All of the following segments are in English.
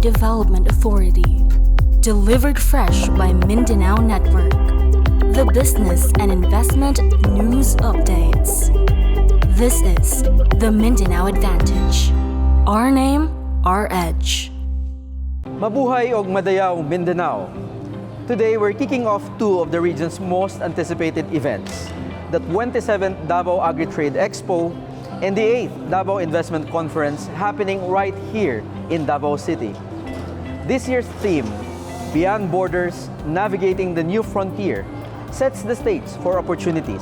Development Authority. Delivered fresh by Mindanao Network. The Business and Investment News Updates. This is the Mindanao Advantage. Our name, our edge. Mabuhay og madayaw Mindanao. Today we're kicking off two of the region's most anticipated events, the 27th Davao Agri Trade Expo and the 8th Davao Investment Conference happening right here in Davao City. This year's theme, Beyond Borders, Navigating the New Frontier, sets the stage for opportunities,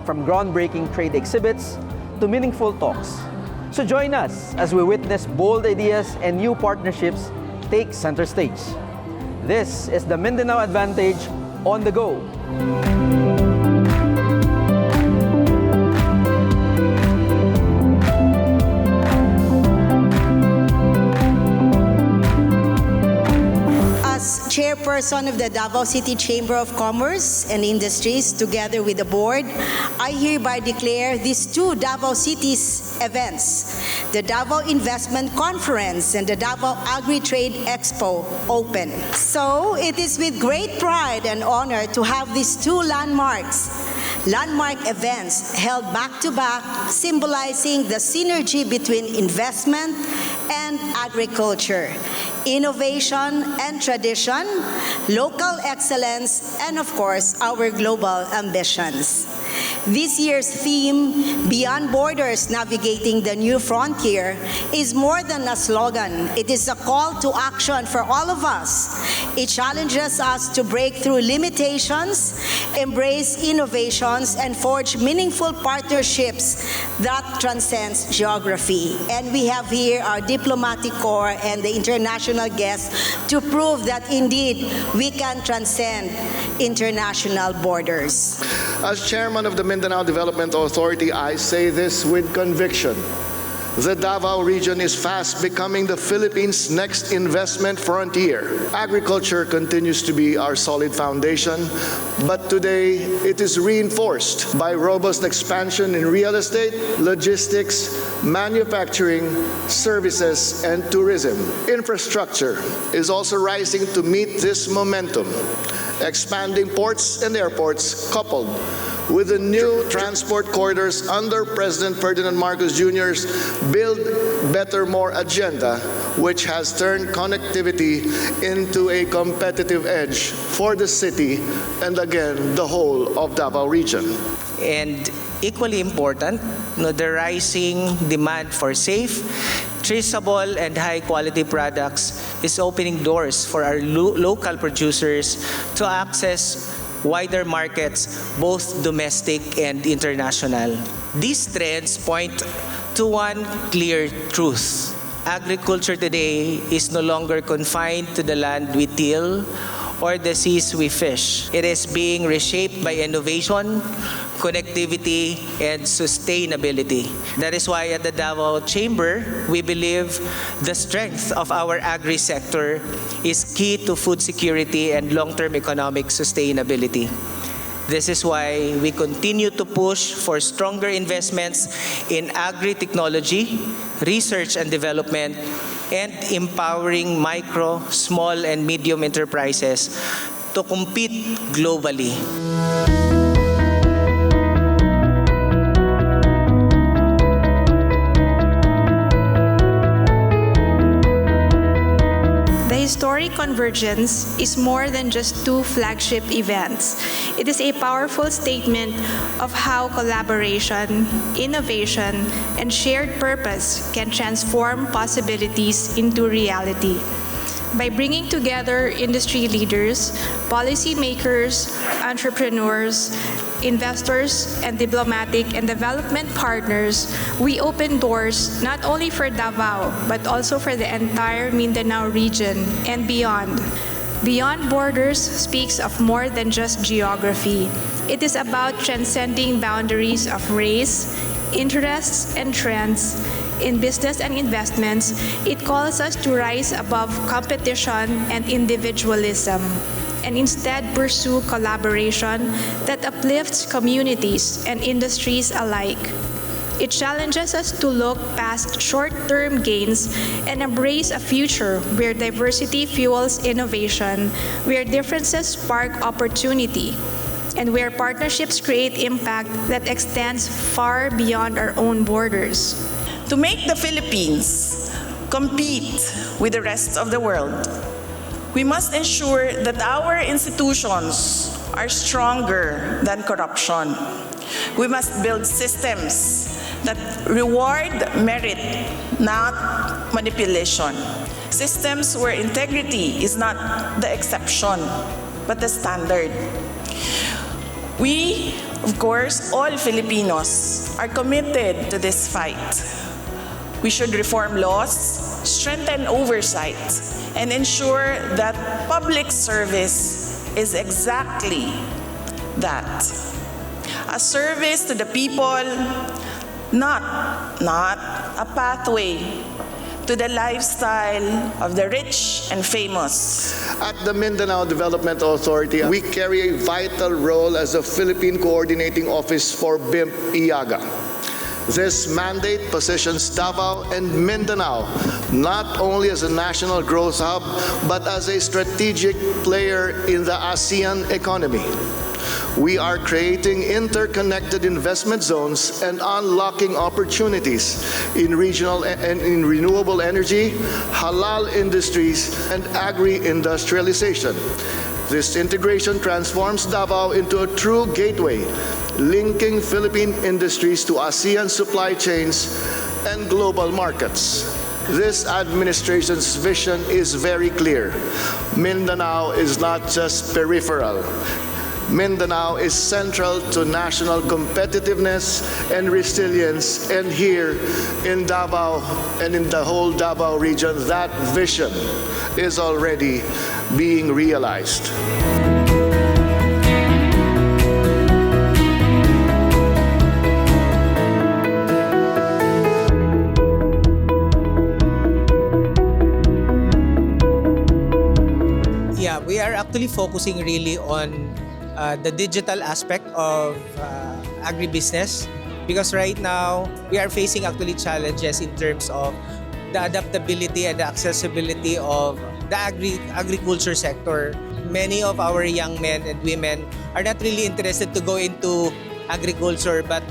from groundbreaking trade exhibits to meaningful talks. So join us as we witness bold ideas and new partnerships take center stage. This is the Mindanao Advantage on the go. Chairperson of the Davao City Chamber of Commerce and Industries, together with the board, I hereby declare these two Davao City's events, the Davao Investment Conference and the Davao Agri Trade Expo, open. So it is with great pride and honor to have these two landmark events held back-to-back, symbolizing the synergy between investment and agriculture, innovation and tradition, local excellence, and of course, our global ambitions. This year's theme, Beyond Borders, Navigating the New Frontier, is more than a slogan. It is a call to action for all of us. It challenges us to break through limitations, embrace innovations, and forge meaningful partnerships that transcends geography. And we have here our diplomatic corps and the international guests to prove that indeed we can transcend international borders. As chairman of the Mindanao Development Authority, I say this with conviction. The Davao region is fast becoming the Philippines' next investment frontier. Agriculture continues to be our solid foundation, but today it is reinforced by robust expansion in real estate, logistics, manufacturing, services, and tourism. Infrastructure is also rising to meet this momentum. Expanding ports and airports coupled with the new transport corridors under President Ferdinand Marcos Jr.'s Build Better More agenda, which has turned connectivity into a competitive edge for the city and again the whole of Davao region. And equally important, the rising demand for safe, traceable, and high-quality products is opening doors for our local producers to access wider markets, both domestic and international. These trends point to one clear truth. Agriculture today is no longer confined to the land we till or the seas we fish. It is being reshaped by innovation, connectivity, and sustainability. That is why at the Davao Chamber, we believe the strength of our agri-sector is key to food security and long-term economic sustainability. This is why we continue to push for stronger investments in agri-technology, research and development, and empowering micro, small, and medium enterprises to compete globally. Historic Convergence is more than just two flagship events. It is a powerful statement of how collaboration, innovation, and shared purpose can transform possibilities into reality. By bringing together industry leaders, policymakers, entrepreneurs, investors, and diplomatic and development partners, we open doors not only for Davao, but also for the entire Mindanao region and beyond. Beyond Borders speaks of more than just geography. It is about transcending boundaries of race, interests, and trends. In business and investments, it calls us to rise above competition and individualism, and instead pursue collaboration that uplifts communities and industries alike. It challenges us to look past short-term gains and embrace a future where diversity fuels innovation, where differences spark opportunity, and where partnerships create impact that extends far beyond our own borders. To make the Philippines compete with the rest of the world, we must ensure that our institutions are stronger than corruption. We must build systems that reward merit, not manipulation. Systems where integrity is not the exception, but the standard. We, of course, all Filipinos, are committed to this fight. We should reform laws, strengthen oversight, and ensure that public service is exactly that. A service to the people, not a pathway to the lifestyle of the rich and famous. At the Mindanao Development Authority, we carry a vital role as a Philippine Coordinating Office for BIMP EAGA. This mandate positions Davao and Mindanao not only as a national growth hub, but as a strategic player in the ASEAN economy. We are creating interconnected investment zones and unlocking opportunities in regional and in renewable energy, halal industries, and agri-industrialization. This integration transforms Davao into a true gateway, linking Philippine industries to ASEAN supply chains and global markets. This administration's vision is very clear. Mindanao is not just peripheral. Mindanao is central to national competitiveness and resilience, and here in Davao and in the whole Davao region, that vision is already being realized. Yeah, we are actually focusing really on the digital aspect of agribusiness, because right now we are facing actually challenges in terms of the adaptability and the accessibility of the agriculture sector. Many of our young men and women are not really interested to go into agriculture, but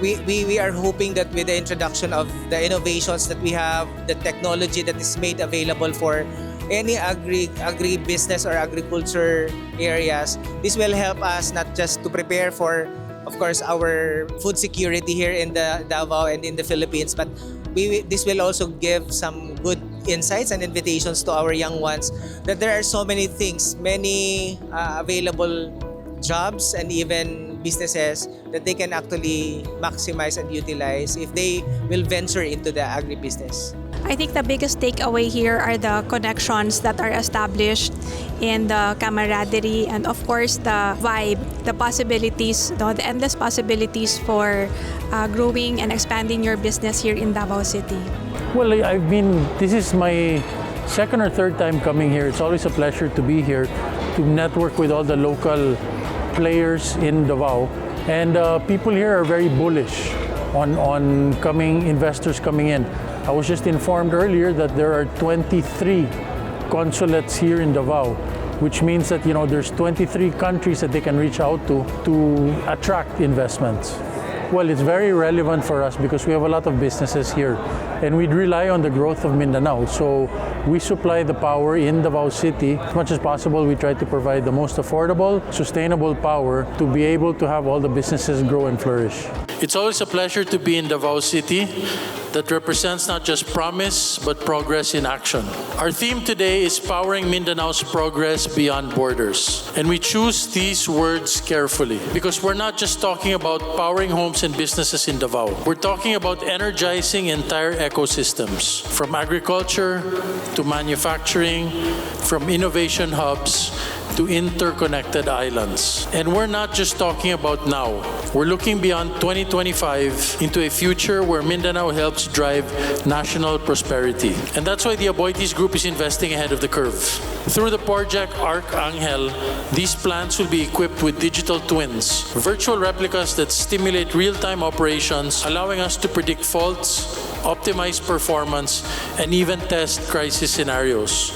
we are hoping that with the introduction of the innovations that we have, the technology that is made available for any agribusiness or agriculture areas, this will help us not just to prepare for, of course, our food security here in the Davao and in the Philippines, but this will also give some good insights and invitations to our young ones that there are so many things, many available jobs and even businesses that they can actually maximize and utilize if they will venture into the agribusiness. I think the biggest takeaway here are the connections that are established in the camaraderie and of course the vibe, the possibilities, the endless possibilities for growing and expanding your business here in Davao City. Well, this is my second or third time coming here. It's always a pleasure to be here, to network with all the local players in Davao. And people here are very bullish on investors coming in. I was just informed earlier that there are 23 consulates here in Davao, which means that there's 23 countries that they can reach out to attract investments. Well, it's very relevant for us because we have a lot of businesses here and we rely on the growth of Mindanao. So we supply the power in Davao City. As much as possible, we try to provide the most affordable, sustainable power to be able to have all the businesses grow and flourish. It's always a pleasure to be in Davao City that represents not just promise, but progress in action. Our theme today is powering Mindanao's progress beyond borders. And we choose these words carefully because we're not just talking about powering homes and businesses in Davao. We're talking about energizing entire ecosystems, from agriculture to manufacturing, from innovation hubs to interconnected islands. And we're not just talking about now. We're looking beyond 2025 into a future where Mindanao helps drive national prosperity. And that's why the Aboitiz Group is investing ahead of the curve. Through the project Archangel, these plants will be equipped with digital twins, virtual replicas that stimulate real-time operations, allowing us to predict faults, optimize performance, and even test crisis scenarios,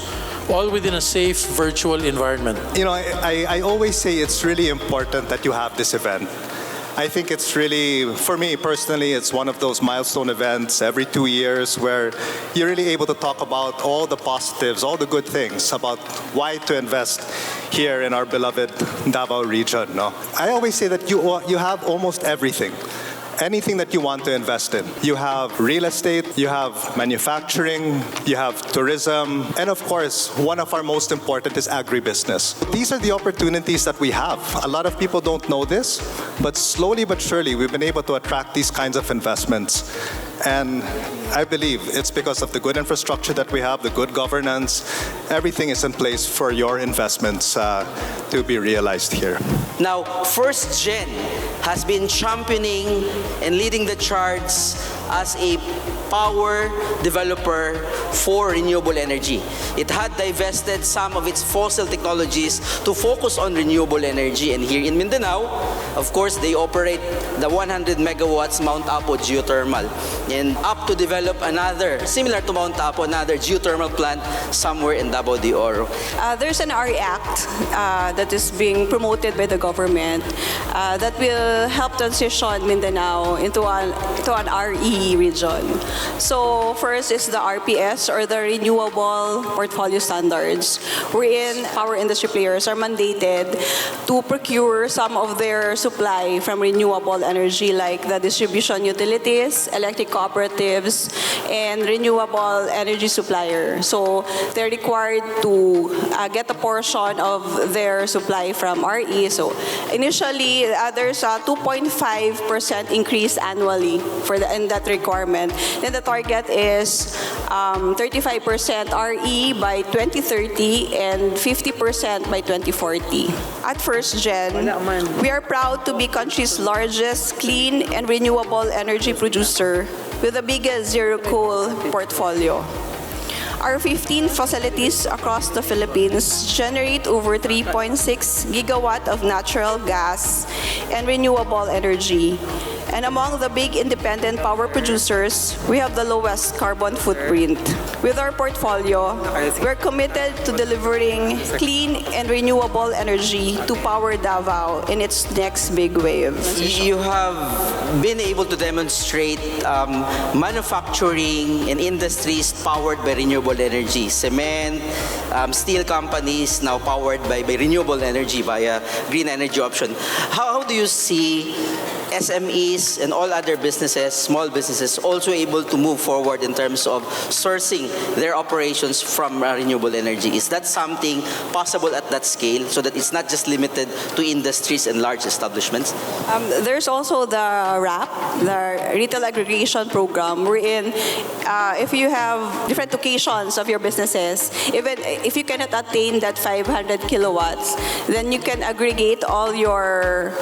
all within a safe virtual environment. You know, I always say it's really important that you have this event. I think it's really, for me personally, it's one of those milestone events every 2 years where you're really able to talk about all the positives, all the good things about why to invest here in our beloved Davao region. No? I always say that you have almost everything. Anything that you want to invest in. You have real estate, you have manufacturing, you have tourism, and of course, one of our most important is agribusiness. These are the opportunities that we have. A lot of people don't know this, but slowly but surely, we've been able to attract these kinds of investments. And I believe it's because of the good infrastructure that we have, the good governance, everything is in place for your investments to be realized here. Now, First Gen has been championing and leading the charge as a power developer for renewable energy. It had divested some of its fossil technologies to focus on renewable energy. And here in Mindanao, of course, they operate the 100 megawatts Mount Apo geothermal, and up to develop another, similar to Mount Apo, another geothermal plant somewhere in Davao de Oro. There's an RE Act that is being promoted by the government that will help transition Mindanao into an RE region. So first is the RPS, or the Renewable Portfolio Standards, wherein power industry players are mandated to procure some of their supply from renewable energy, like the distribution utilities, electric cooperatives, and renewable energy supplier. So they're required to get a portion of their supply from RE. So initially, there's a 2.5% increase annually in that requirement. Then the target is 35% RE by 2030 and 50% by 2040. At First Gen, we are proud to be country's largest clean and renewable energy producer with the biggest zero-coal portfolio. Our 15 facilities across the Philippines generate over 3.6 gigawatt of natural gas and renewable energy. And among the big independent power producers, we have the lowest carbon footprint. With our portfolio, we're committed to delivering clean and renewable energy to power Davao in its next big wave. You have been able to demonstrate manufacturing and industries powered by renewable energy. Cement, steel companies now powered by renewable energy via green energy option. How do you see SMEs and all other businesses, small businesses, also able to move forward in terms of sourcing their operations from renewable energy? Is that something possible at that scale, so that it's not just limited to industries and large establishments? There's also the RAP, the Retail Aggregation Program, wherein if you have different locations of your businesses, even if you cannot attain that 500 kilowatts, then you can aggregate all your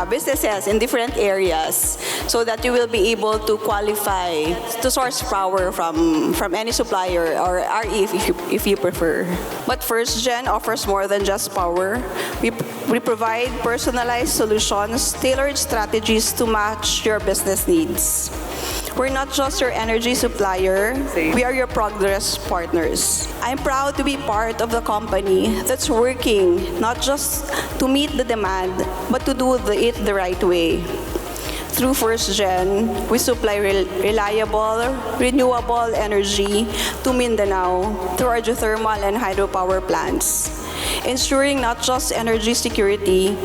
businesses in different areas so that you will be able to qualify to source power from any supplier or RE if you prefer. But First Gen offers more than just power. We provide personalized solutions, tailored strategies to match your business needs. We're not just your energy supplier, we are your progress partners. I'm proud to be part of the company that's working not just to meet the demand, but to do it the right way. Through First Gen, we supply reliable, renewable energy to Mindanao through our geothermal and hydropower plants, ensuring not just energy security,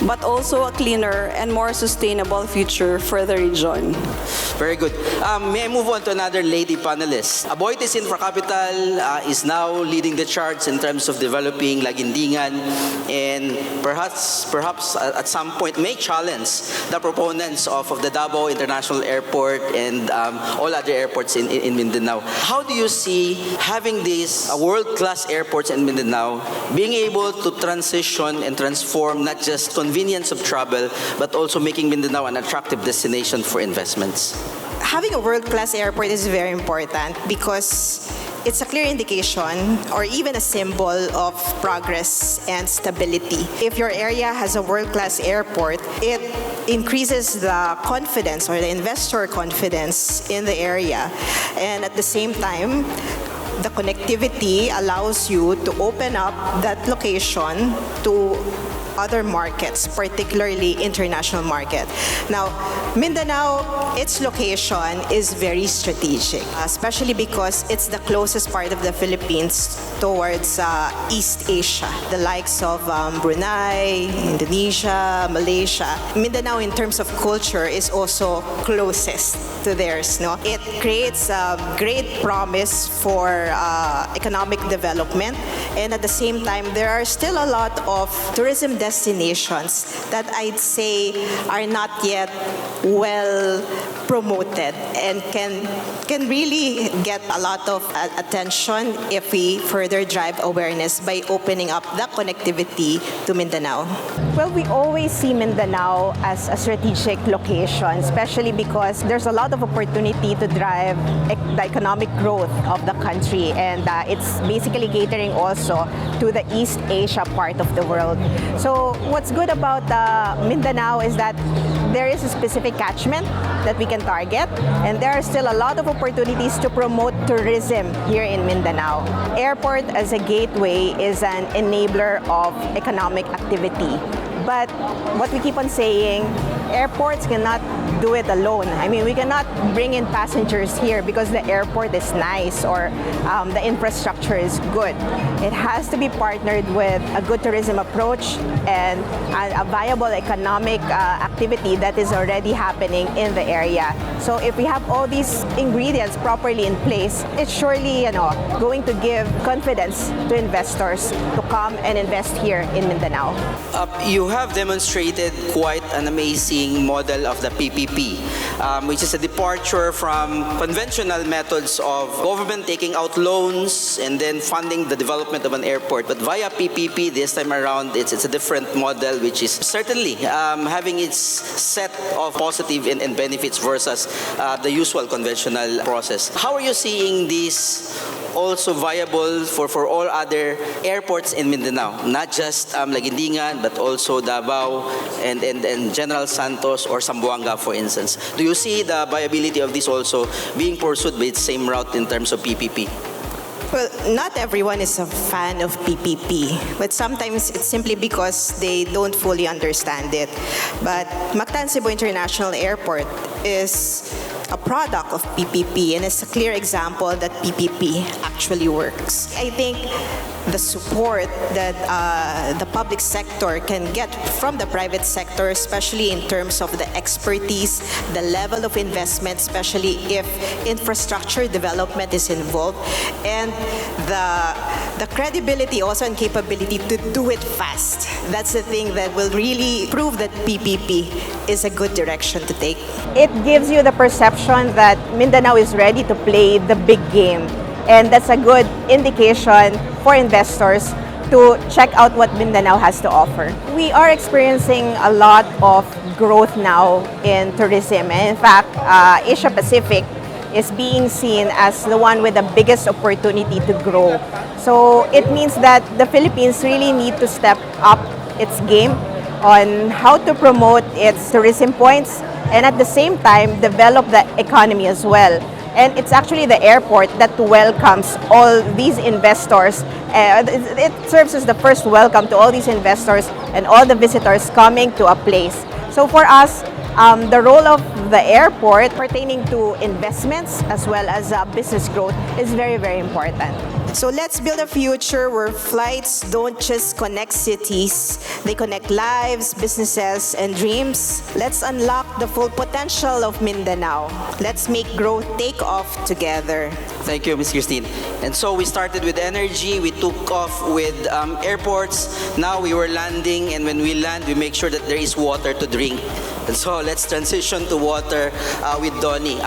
but also a cleaner and more sustainable future for the region. Very good. May I move on to another lady panelist? Aboitiz Infra Capital is now leading the charge in terms of developing Lagindingan, and perhaps at some point may challenge the proponents of the Davao International Airport and all other airports in Mindanao. How do you see having these world-class airports in Mindanao being able to transition and transform not just convenience of travel, but also making Mindanao an attractive destination for investments? Having a world-class airport is very important because it's a clear indication or even a symbol of progress and stability. If your area has a world-class airport, it increases the confidence or the investor confidence in the area. And at the same time, the connectivity allows you to open up that location to other markets, particularly international market. Now, Mindanao, its location is very strategic, especially because it's the closest part of the Philippines towards East Asia, the likes of Brunei, Indonesia, Malaysia. Mindanao, in terms of culture, is also closest to theirs. No? It creates a great promise for economic development, and at the same time, there are still a lot of tourism destinations that I'd say are not yet well promoted and can really get a lot of attention if we further drive awareness by opening up the connectivity to Mindanao. Well, we always see Mindanao as a strategic location, especially because there's a lot of opportunity to drive the economic growth of the country, and it's basically catering also to the East Asia part of the world. So what's good about Mindanao is that there is a specific catchment that we can target, and there are still a lot of opportunities to promote tourism here in Mindanao. Airport as a gateway is an enabler of economic activity. But what we keep on saying, airports cannot do it alone. I mean, we cannot bring in passengers here because the airport is nice or the infrastructure is good. It has to be partnered with a good tourism approach and a viable economic activity that is already happening in the area. So if we have all these ingredients properly in place, it's surely going to give confidence to investors to come and invest here in Mindanao. You have demonstrated quite an amazing model of the PPP, which is a departure from conventional methods of government taking out loans and then funding the development of an airport. But via PPP, this time around, it's a different model, which is certainly having its set of positive and benefits versus the usual conventional process. How are you seeing this also viable for all other airports in Mindanao, not just Laguindingan, but also Davao and General Santos or Zamboanga, for instance? Do you see the viability of this also being pursued with the same route in terms of PPP? Well, not everyone is a fan of PPP, but sometimes it's simply because they don't fully understand it. But Mactan Cebu International Airport is a product of PPP, and it's a clear example that PPP actually works. I think the support that the public sector can get from the private sector, especially in terms of the expertise, the level of investment, especially if infrastructure development is involved, and the credibility also and capability to do it fast. That's the thing that will really prove that PPP is a good direction to take. It gives you the perception that Mindanao is ready to play the big game. And that's a good indication for investors to check out what Mindanao has to offer. We are experiencing a lot of growth now in tourism. And in fact, Asia Pacific is being seen as the one with the biggest opportunity to grow. So it means that the Philippines really need to step up its game on how to promote its tourism points and at the same time develop the economy as well. And it's actually the airport that welcomes all these investors. It serves as the first welcome to all these investors and all the visitors coming to a place. So for us, the role of the airport pertaining to investments as well as business growth is very, very important. So let's build a future where flights don't just connect cities, they connect lives, businesses, and dreams. Let's unlock the full potential of Mindanao. Let's make growth take off together. Thank you, Ms. Christine. And so we started with energy, we took off with airports, now we were landing, and when we land, we make sure that there is water to drink. And so let's transition to water with Donnie.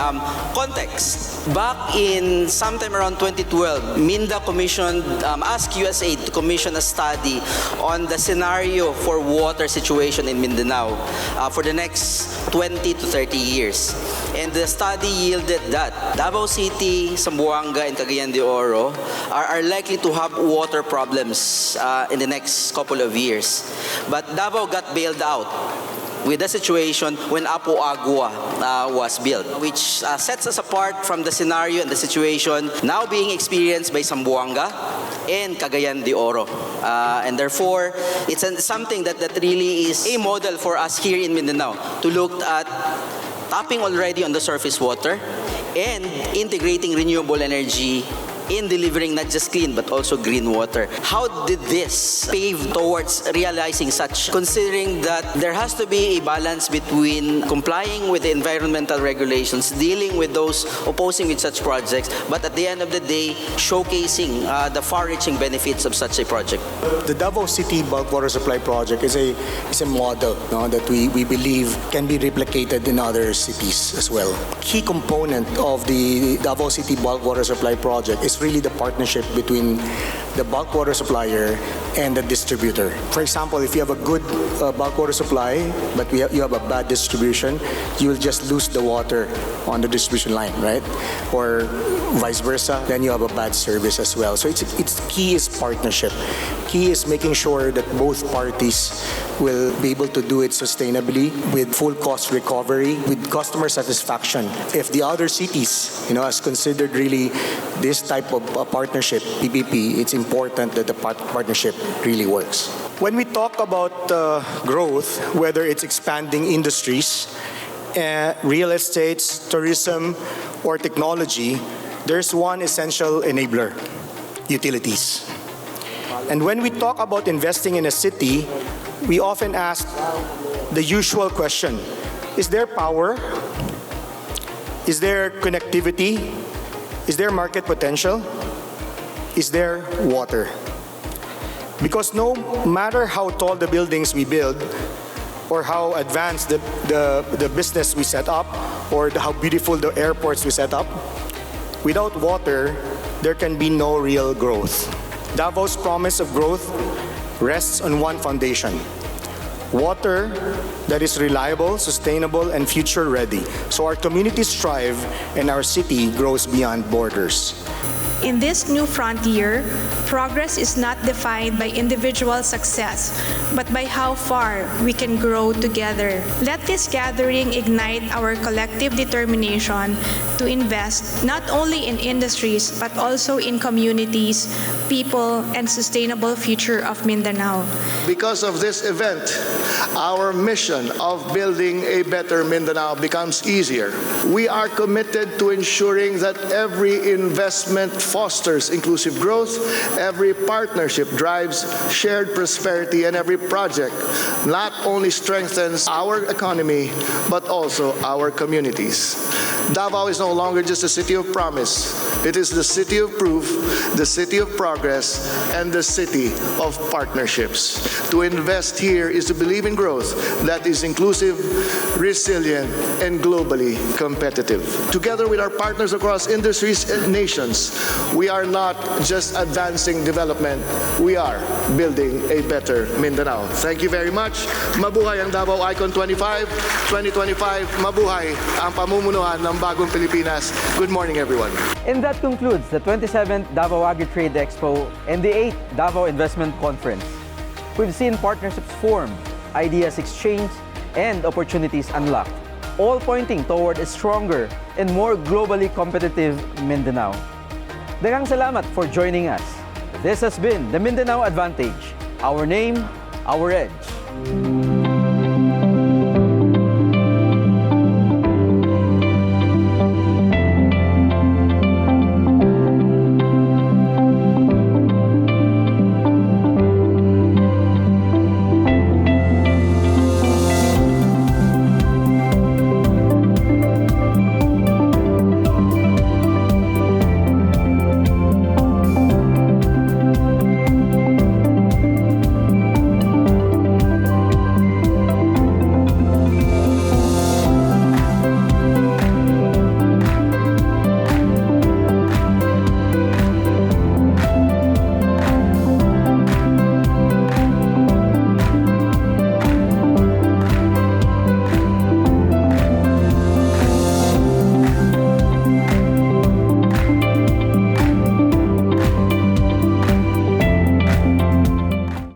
Context. Back in sometime around 2012, MINDA commissioned, asked USAID to commission a study on the scenario for water situation in Mindanao for the next 20 to 30 years. And the study yielded that Davao City, Zamboanga, and Cagayan de Oro are likely to have water problems in the next couple of years. But Davao got bailed out with the situation when Apo Agua was built, which sets us apart from the scenario and the situation now being experienced by Zamboanga and Cagayan de Oro. And therefore, it's something that really is a model for us here in Mindanao to look at tapping already on the surface water and integrating renewable energy in delivering not just clean but also green water. How did this pave towards realizing such, considering that there has to be a balance between complying with the environmental regulations, dealing with those opposing with such projects, but at the end of the day, showcasing the far-reaching benefits of such a project? The Davao City Bulk Water Supply Project is a model that we believe can be replicated in other cities as well. Key component of the Davao City Bulk Water Supply Project is really the partnership between the bulk water supplier and the distributor. For example, if you have a good bulk water supply, but you have a bad distribution, you will just lose the water on the distribution line, right? Or vice versa, then you have a bad service as well. So it's key is partnership. Key is making sure that both parties will be able to do it sustainably with full cost recovery, with customer satisfaction. If the other cities, has considered really this type of partnership, PPP, it's important that the partnership really works. When we talk about growth, whether it's expanding industries, real estate, tourism, or technology, there's one essential enabler: utilities. And when we talk about investing in a city, we often ask the usual question: is there power? Is there connectivity? Is there market potential? Is there water? Because no matter how tall the buildings we build, or how advanced the business we set up, or how beautiful the airports we set up, without water, there can be no real growth. Davo's promise of growth rests on one foundation: water that is reliable, sustainable, and future-ready, so our communities thrive and our city grows beyond borders. In this new frontier, progress is not defined by individual success, but by how far we can grow together. Let this gathering ignite our collective determination to invest not only in industries, but also in communities, people, and sustainable future of Mindanao. Because of this event, our mission of building a better Mindanao becomes easier. We are committed to ensuring that every investment fosters inclusive growth, every partnership drives shared prosperity, and every project not only strengthens our economy, but also our communities. Davao is no longer just a city of promise. It is the city of proof, the city of progress, and the city of partnerships. To invest here is to believe in growth that is inclusive, resilient, and globally competitive. Together with our partners across industries and nations, we are not just advancing development, we are building a better Mindanao. Thank you very much. Mabuhay ang Davao Icon 25, 2025. Mabuhay ang pamumunuan ng bagong Pilipinas. Good morning, everyone. And that concludes the 27th Davao Agri Trade Expo and the 8th Davao Investment Conference. We've seen partnerships formed, ideas exchanged, and opportunities unlocked, all pointing toward a stronger and more globally competitive Mindanao. Daghang salamat for joining us. This has been the Mindanao Advantage. Our name, our edge.